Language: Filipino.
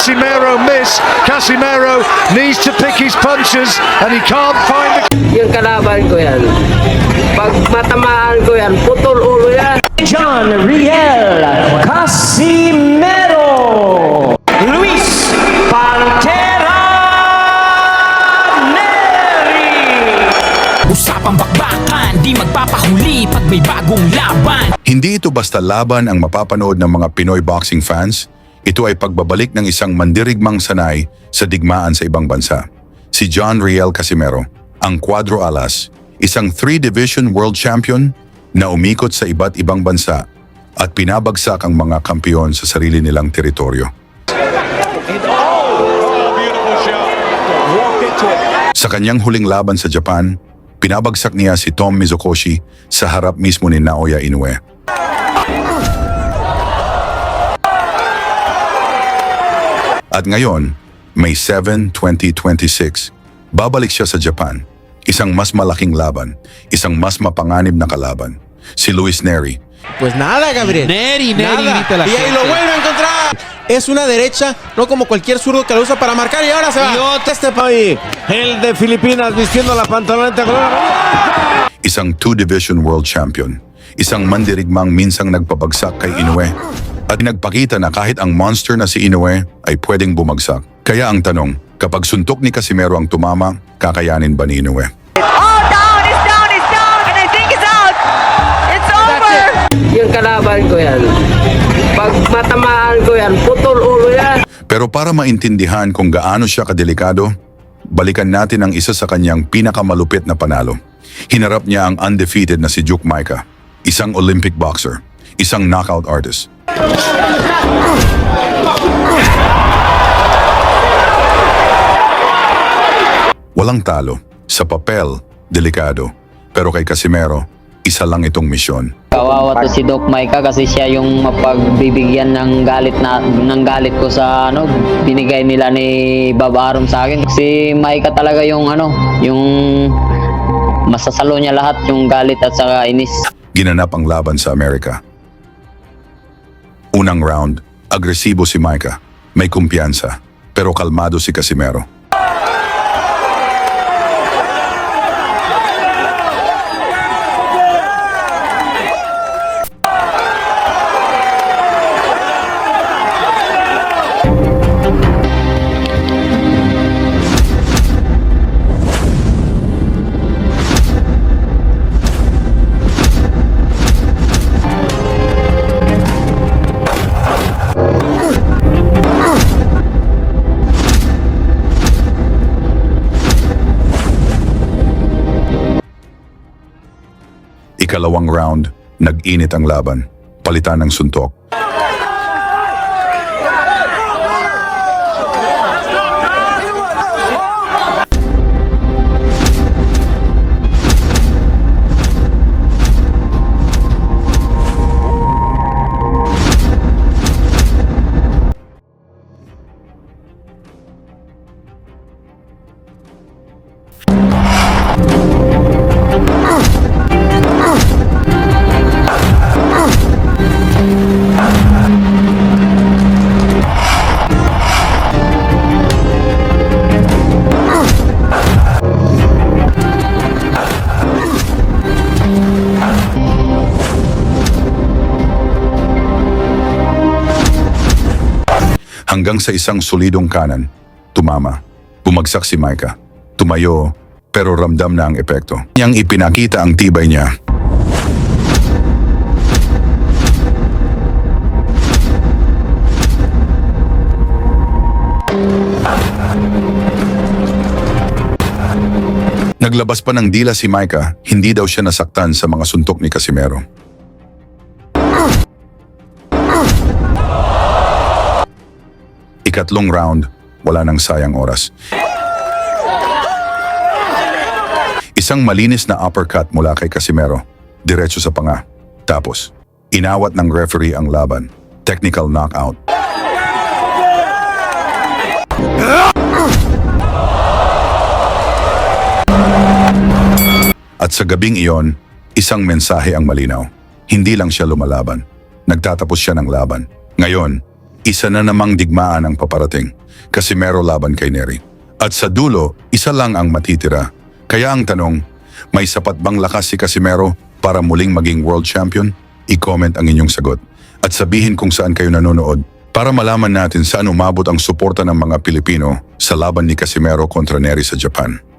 Casimero miss. Casimero needs to pick his punches and he can't find the... Yung kalaban ko yan. Pag matamaan ko yan, putol ulo yan. John Riel Casimero, Luis Pantera Neri. Usapang bakbakan, di magpapahuli pag may bagong laban. Hindi ito basta laban ang mapapanood ng mga Pinoy boxing fans. Ito ay pagbabalik ng isang mandirigmang sanay sa digmaan sa ibang bansa. Si John Riel Casimero, ang Cuadro Alas, isang 3-division world champion na umikot sa iba't ibang bansa at pinabagsak ang mga kampiyon sa sarili nilang teritoryo. Sa kanyang huling laban sa Japan, pinabagsak niya si Tom Mizokoshi sa harap mismo ni Naoya Inoue. At ngayon, May 7, 2026, babalik siya sa Japan. Isang mas malaking laban, isang mas mapanganib na kalaban, si Luis Neri. Pues nada, Gabriel. Neri, Nada. grita la Y ahí gente. lo vuelve a encontrar. Es una derecha, no como cualquier zurdo que la usa para marcar y ahora se va. Y otra. Este país, el de Filipinas vistiendo la pantaloneta color. Isang 2-division world champion, isang mandirigmang minsang nagpabagsak kay Inoue at nagpakita na kahit ang monster na si Inoue ay pwedeng bumagsak. Kaya ang tanong, kapag suntok ni Casimero ang tumama, kakayanin ba ni Inoue? Oh, down, and I think it's out. It's over. Yung kalaban ko yan. Pag matamaan ko yan, putol ulo yan. Pero para maintindihan kung gaano siya kadelikado, balikan natin ang isa sa kanyang pinakamalupit na panalo. Hinarap niya ang undefeated na si Duke Maika, isang Olympic boxer, isang knockout artist. Walang talo. Sa papel, delikado. Pero kay Casimero, isa lang itong misyon. Kawawa to si Doc Maika kasi siya yung mapagbibigyan ng galit ko sa binigay nila ni Bob Arum sa akin. Si Maika talaga yung yung masasalo niya lahat, yung galit at saka inis. Ginanap ang laban sa Amerika. Unang round, agresibo si Maika. May kumpiyansa, pero kalmado si Casimero. Ikalawang round, nag-init ang laban. Palitan ng suntok. Hanggang sa isang solidong kanan, tumama. Bumagsak si Maika. Tumayo, pero ramdam na ang epekto. Niyang ipinakita ang tibay niya. Naglabas pa ng dila si Maika, hindi daw siya nasaktan sa mga suntok ni Casimero. Ikatlong round, wala nang sayang oras. Isang malinis na uppercut mula kay Casimero, diretso sa panga. Tapos, inawat ng referee ang laban. Technical knockout. At sa gabing iyon, isang mensahe ang malinaw. Hindi lang siya lumalaban. Nagtatapos siya ng laban. Ngayon, isa na namang digmaan ang paparating. Casimero laban kay Nery. At sa dulo, isa lang ang matitira. Kaya ang tanong, may sapat bang lakas si Casimero para muling maging world champion? I-comment ang inyong sagot. At sabihin kung saan kayo nanonood para malaman natin saan umabot ang suporta ng mga Pilipino sa laban ni Casimero kontra Nery sa Japan.